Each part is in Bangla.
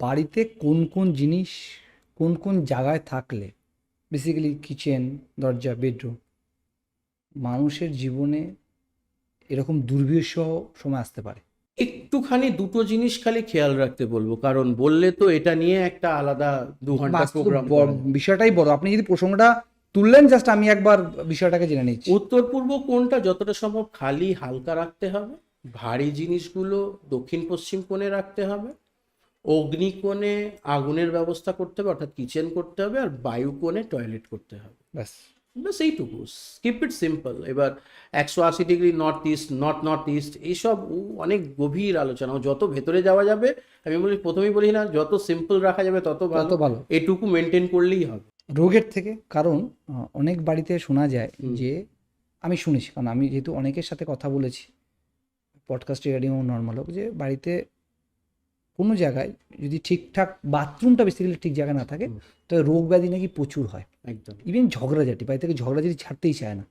বাড়িতে কোন কোন জিনিস কোন কোন জায়গায় থাকলে, বেসিক্যালি কিচেন, দরজা, বেডরুম, মানুষের জীবনে এরকম দুর্বিষহ সময় আসতে পারে? একটুখানি দুটো জিনিস খালি খেয়াল রাখতে বলবো, কারণ বললে তো এটা নিয়ে একটা আলাদা 2 ঘন্টা বাস্তব প্রোগ্রাম করা যায়। বিষয়টাই বড়। আপনি যদি প্রসঙ্গটা তুললেন, জাস্ট আমি একবার বিষয়টাকে জেনে নিচ্ছি। উত্তর পূর্ব কোণটা যতটা সম্ভব খালি হালকা রাখতে হবে, ভারী জিনিসগুলো দক্ষিণ পশ্চিম কোণে রাখতে হবে, অগ্নিকোণে আগুনের ব্যবস্থা করতে হবে অর্থাৎ কিচেন করতে হবে, আর বায়ু কোণে টয়লেট করতে হবে। ব্যাস। ব্যাস এইটুকু, কিপ ইট সিম্পল। এবার 180 degree north east, north east, এইসব অনেক গভীর আলোচনা, যত ভেতরে যাওয়া যাবে। আমি বলি, প্রথমেই বলি না, যত সিম্পল রাখা যাবে তত তত ভালো, ভালো এটুকু মেনটেন করলেই হবে। রোগের থেকে। কারণ অনেক বাড়িতে শোনা যায় হুম। যে, আমি শুনেছি, কারণ আমি যেহেতু অনেকের সাথে কথা বলেছি, পডকাস্ট রেডিও এবং নর্মাল হোক, যে বাড়িতে কোনো জায়গায় যদি ঠিকঠাক বাথরুমটা বেসিক্যালি ঠিক জায়গায় না থাকে, তবে রোগ ব্যাধি নাকি প্রচুর হয়। একদম। ইভেন ঝগড়াঝাটি, বাড়ি থেকে ঝগড়াঝাটি ছাড়তেই চায় না।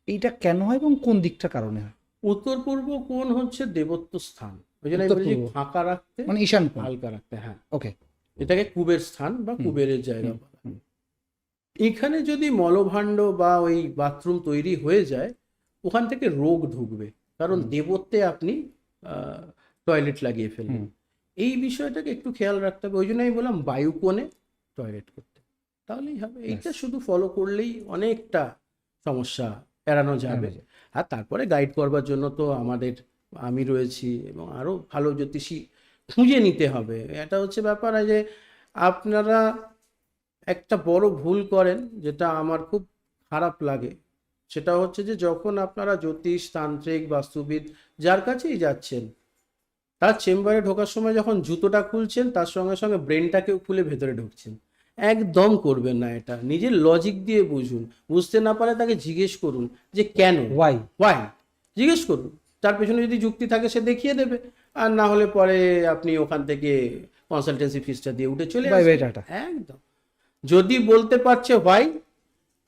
এইটা কেন হয় এবং কোন দিকটার কারণে হয়? উত্তর পূর্ব কোণ হচ্ছে দেবত্ব স্থান, ওই জন্য আমি উত্তর বলছি পূর্ব ফাঁকা রাখতে, মানে ঈশান কোণ। হালকা রাখতে। হ্যাঁ, ওকে। এটাকে কুবের স্থান বা হুম, কুবেরের জায়গা হুম, বলা হয়। হুম। এখানে যদি মলভাণ্ড বা ওই বাথরুম তৈরি হয়ে যায়, ওখান থেকে রোগ ঢুকবে, কারণ দেবত্বে আপনি টয়লেট লাগিয়ে ফেলবেন। এই বিষয়টাকে একটু খেয়াল রাখতে হবে, ওই জন্য আমি বললাম বায়ু কোণে টয়লেট করতে, তাহলেই হবে। এইটা শুধু ফলো করলেই অনেকটা সমস্যা এড়ানো যাবে। আর তারপরে গাইড করবার জন্য তো আমি রয়েছি, এবং আরও ভালো জ্যোতিষী খুঁজে নিতে হবে। এটা হচ্ছে ব্যাপার, যে আপনারা একটা বড় ভুল করেন, যেটা আমার খুব খারাপ লাগে। সেটা হচ্ছে যে যখন আপনারা জ্যোতিষ, তান্ত্রিক, বাস্তুবিদ যার কাছেই যাচ্ছেন, তার চেম্বারে ঢোকার সময় যখন জুতোটা খুলছেন, তার সঙ্গে সঙ্গে ব্রেনটাকেও খুলে ভেতরে ঢুকছেন। একদম করবেন না এটা। নিজের লজিক দিয়ে বুঝুন, বুঝতে না পারলে তাকে জিজ্ঞেস করুন যে কেন, ওয়াই? ওয়াই, জিজ্ঞেস করুন। তার পেছনে যদি যুক্তি থাকে সে দেখিয়ে দেবে, আর না হলে পরে আপনি ওখান থেকে কনসালটেন্সি ফিসটা দিয়ে উঠে চলে বাই বাই, আসবেন। টাটা। একদম। যদি বলতে পারছে হোয়াই,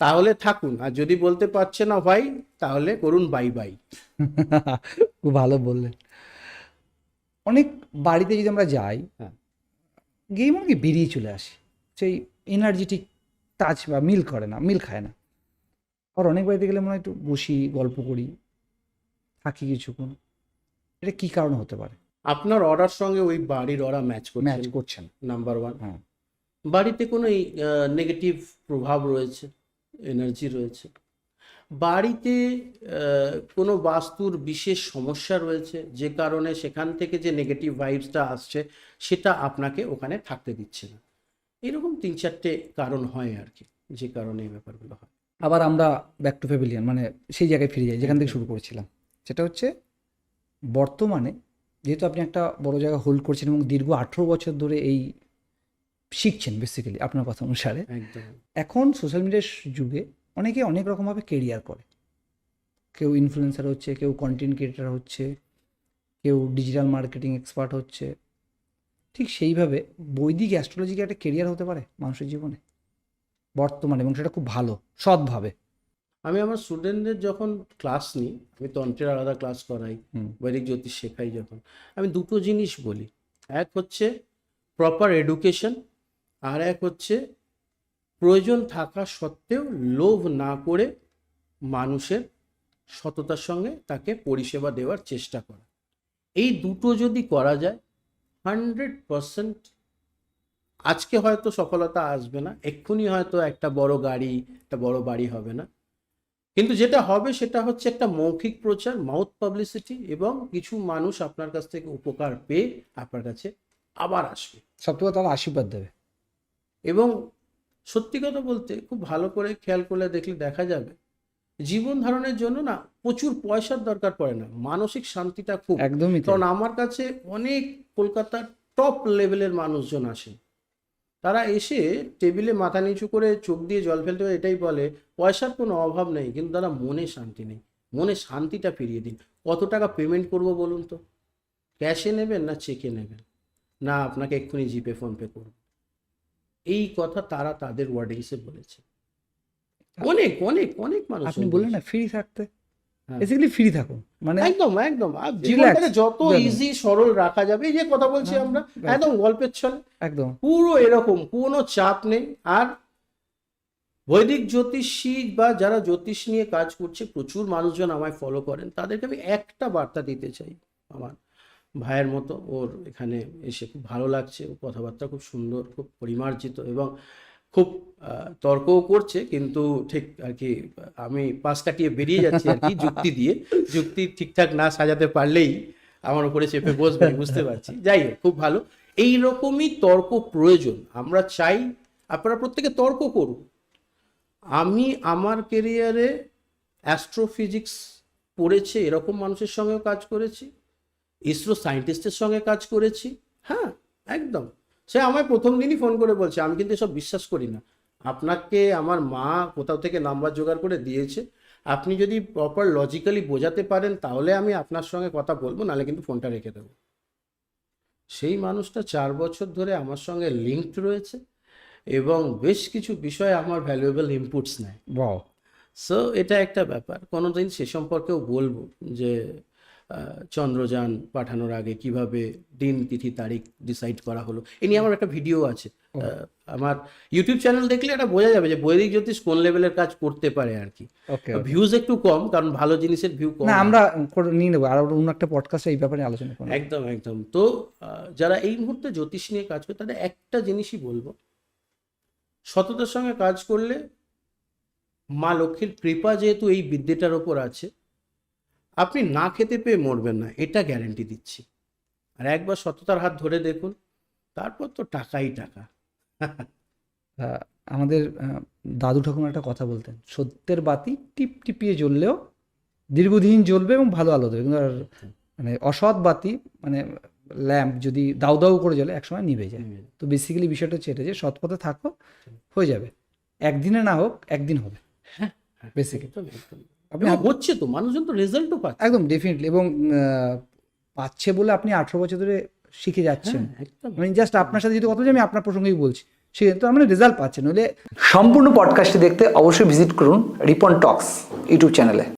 তাহলে থাকুন, আর যদি বলতে পারছে না হোয়াই, তাহলে করুন বাই বাই। খুব ভালো বললেন। অনেক বাড়িতে যদি আমরা যাই, হ্যাঁ। গিয়ে মনে কি বেরিয়ে চলে আসি, সেই এনার্জেটিক টাচ বা মিল করে না, মিল খায় না। আর অনেক বাড়িতে গেলে মনে হয় একটু বসি, গল্প করি, থাকি কিছুক্ষণ। এটা কি কারণ হতে পারে? আপনার অর্ডার সঙ্গে ওই বাড়ির অরা ম্যাচ ম্যাচ করছেন, করছেন। Number one. হ্যাঁ। বাড়িতে কোনো নেগেটিভ প্রভাব রয়েছে, এনার্জি রয়েছে। বাড়িতে কোনো বাস্তুর বিশেষ সমস্যা রয়েছে, যে কারণে সেখান থেকে যে নেগেটিভ ভাইবসটা আসছে, সেটা আপনাকে ওখানে থাকতে দিচ্ছে না। এরকম 3-4টে কারণ হয় আর কি, যে কারণে এই ব্যাপারগুলো হয়। আবার আমরা ব্যাক টু প্যাভিলিয়ন, মানে সেই জায়গায় ফিরে যাই যেখান থেকে একদম। শুরু করেছিলাম। সেটা হচ্ছে, বর্তমানে যেহেতু আপনি একটা বড় জায়গা হোল্ড করছেন এবং দীর্ঘ 18 বছর ধরে এই শিখছেন বেসিক্যালি আপনার কথা অনুসারে, একদম। এখন সোশ্যাল মিডিয়ার যুগে অনেকে অনেক রকমভাবে কেরিয়ার করে। কেউ ইনফ্লুয়েন্সার হচ্ছে, কেউ কন্টেন্ট ক্রিয়েটার হচ্ছে, কেউ ডিজিটাল মার্কেটিং এক্সপার্ট হচ্ছে। ঠিক সেইভাবে বৈদিক অ্যাস্ট্রোলজি কি একটা কেরিয়ার হতে পারে মানুষের জীবনে বর্তমানে, এবং সেটা খুব ভালো, সৎভাবে? আমি আমার স্টুডেন্টদের যখন ক্লাস নিই, আমি তন্ত্রের আলাদা ক্লাস করাই, হুম। বৈদিক জ্যোতিষ শেখাই, যখন আমি দুটো জিনিস বলি। এক হচ্ছে প্রপার এডুকেশন, আর এক হচ্ছে প্রয়োজন থাকা সত্ত্বেও লোভ না করে মানুষের সততার সঙ্গে তাকে পরিষেবা দেওয়ার চেষ্টা করা। এই দুটো যদি করা যায়, 100%। আজকে হয়তো সফলতা আসবে না, এক্ষুনি হয়তো একটা বড় গাড়ি, একটা বড় বাড়ি হবে না, কিন্তু যেটা হবে সেটা হচ্ছে একটা মৌখিক প্রচার, মাউথ পাবলিসিটি, এবং কিছু মানুষ আপনার কাছ থেকে উপকার পেয়ে আপনার কাছে আবার আসবে। সবথেকে তারা আশীর্বাদ দেবে। এবং সত্যি কথা বলতে, খুব ভালো করে খেয়াল করলে দেখলে দেখা যাবে, জীবন ধারণের জন্য না প্রচুর পয়সার দরকার পড়ে না, মানসিক শান্তিটা খুব। একদমই তাই। কারণ আমার কাছে অনেক কলকাতার টপ লেভেলের মানুষজন আসে, তারা এসে টেবিলে মাথা নিচু করে চোখ দিয়ে জল ফেলতে হবে, এটাই বলে পয়সার কোনো অভাব নেই, কিন্তু তারা মনে শান্তি নেই। মনে শান্তিটা ফিরিয়ে দিন। কত টাকা পেমেন্ট করব বলুন তো? ক্যাশে নেবেন না চেকে নেবেন, না আপনাকে এক্ষুনি জিপে ফোনপে করব? এই কথা তারা তাদের ওয়ার্ডিংসে বলেছে। অনেক অনেক অনেক মানুষ আপনি বললেন না ফ্রি থাকতে, বেসিক্যালি ফ্রি থাকুন, মানে একদম একদম আর জীবনটাকে যত জানুন। ইজি সরল রাখা যাবে, এই যে কথা বলছি আমরা একদম গল্পের ছলে, একদম পুরো এরকম, কোনো চাপ নেই। আর বৈদিক জ্যোতিষী বা যারা জ্যোতিষ নিয়ে কাজ করছে, প্রচুর মানুষজন আমায় ফলো করেন, তাদেরকে আমি একটা বার্তা দিতে চাই। আমার ভাইয়ের মতো ওর এখানে এসে খুব ভালো লাগছে, ও কথাবার্তা খুব সুন্দর, খুব পরিমার্জিত এবং খুব তর্কও করছে, কিন্তু ঠিক আর কি আমি পাশ কাটিয়ে বেরিয়ে যাচ্ছি আর কি, যুক্তি দিয়ে। যুক্তি ঠিকঠাক না সাজাতে পারলেই আমার উপরে চেপে বসবে, বুঝতে পারছি। যাই হোক, খুব ভালো। এইরকমই তর্ক প্রয়োজন, আমরা চাই আপনারা প্রত্যেকে তর্ক করুন। আমি আমার কেরিয়ারে অ্যাস্ট্রোফিজিক্স পড়েছে এরকম মানুষের সঙ্গেও কাজ করেছি, ইসরো সায়েন্টিস্টের সঙ্গে কাজ করেছি। হ্যাঁ, একদম। সে আমায় প্রথম দিনই ফোন করে বলছে, আমি কিন্তু এসব বিশ্বাস করি না, আপনাকে আমার মা কোথাও থেকে নাম্বার জোগাড় করে দিয়েছে, আপনি যদি প্রপার লজিক্যালি বোঝাতে পারেন তাহলে আমি আপনার সঙ্গে কথা বলবো, নাহলে কিন্তু ফোনটা রেখে দেবো। সেই মানুষটা 4 বছর ধরে আমার সঙ্গে লিঙ্কড রয়েছে এবং বেশ কিছু বিষয়ে আমার ভ্যালুয়েবল ইনপুটস নেয়। ওয়াও। সো এটা একটা ব্যাপার, কোনোদিন সে সম্পর্কেও বলবো যে চন্দ্রযান পাঠানোর আগে কিভাবে দিন তিথি তারিখ ডিসাইড করা হলো, এ নিয়ে আমার একটা ভিডিও আছে। আমার ইউটিউব চ্যানেল দেখলে এটা বোঝা যাবে যে বৈদিক জ্যোতিষ কোন লেভেলের কাজ করতে পারে আর কি। ওকে, ভিউজ একটু কম, কারণ ভালো জিনিসের ভিউ কম। না আমরা নিয়ে নেবো, আর অন্য একটা পডকাস্টে এই ব্যাপারে আলোচনা করবো। একদম একদম। তো যারা এই মুহূর্তে জ্যোতিষ নিয়ে কাজ করে, তাদের একটা জিনিসই বলবো, সততার সঙ্গে কাজ করলে মা লক্ষ্মীর কৃপা যেহেতু এই বিদ্যেটার ওপর আছে, আপনি না খেতে পেয়ে মরবেন না, এটা গ্যারেন্টি দিচ্ছি। আর একবার সততার হাত ধরে দেখুন, তারপর তো টাকাই টাকা। আমাদের দাদু ঠাকুমা একটা কথা বলতেন, সত্যের বাতি টিপ টিপিয়ে জ্বললেও দীর্ঘদিন জ্বলবে এবং ভালো আলো দেবে, কিন্তু আর মানে অসৎ বাতি মানে ল্যাম্প যদি দাউ দাউ করে জ্বলে একসময় নিভে যায়। তো বেসিক্যালি বিষয়টা হচ্ছে এটা, যে সৎ পথে থাকো, হয়ে যাবে, একদিনে না হোক একদিন হবে। বেসিক্যালি একদম একদম। আপনি হচ্ছে তো, মানুষজন তো রেজাল্টও পাচ্ছে। একদম ডেফিনেটলি, এবং পাচ্ছে বলে আপনি 18 বছর ধরে শিখে যাচ্ছেন। একদম। আমি জাস্ট আপনার সাথে যদি কথা বলছি, আমি আপনার প্রসঙ্গেই বলছি, সে তো আমরা রেজাল্ট পাচ্ছেন। নইলে সম্পূর্ণ পডকাস্টটি দেখতে অবশ্যই ভিজিট করুন রিপন টক্স ইউটিউব চ্যানেলে।